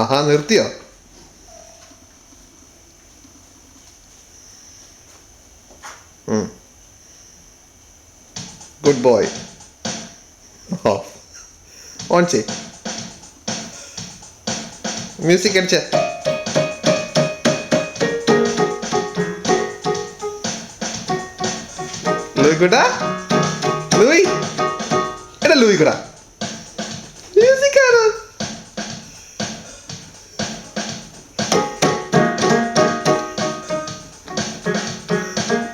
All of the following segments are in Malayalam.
ആഹാ, നിർത്തിയോ? Good boy. ഓൺ ചെയ്. മ്യൂസിക് അടിച്ച. ലൂയി കുട്ടാ, ലൂയി, എടാ ലൂയി കുട്ടാ, മ്യൂസിക് ആണ്.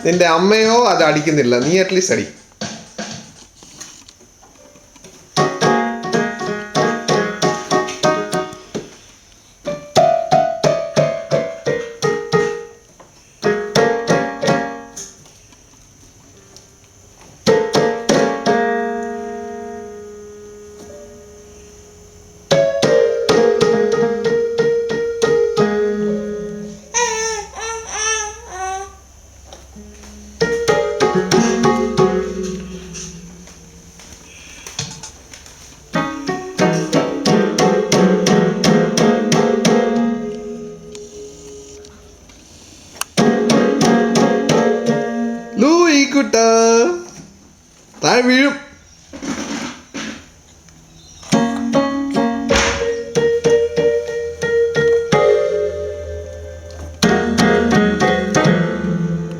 നിന്റെ അമ്മയോ അത് അടിക്കുന്നില്ല, നീ അറ്റ്ലീസ്റ്റ് അടി. ലൂയി കുട്ടാ, താഴെ വീഴും.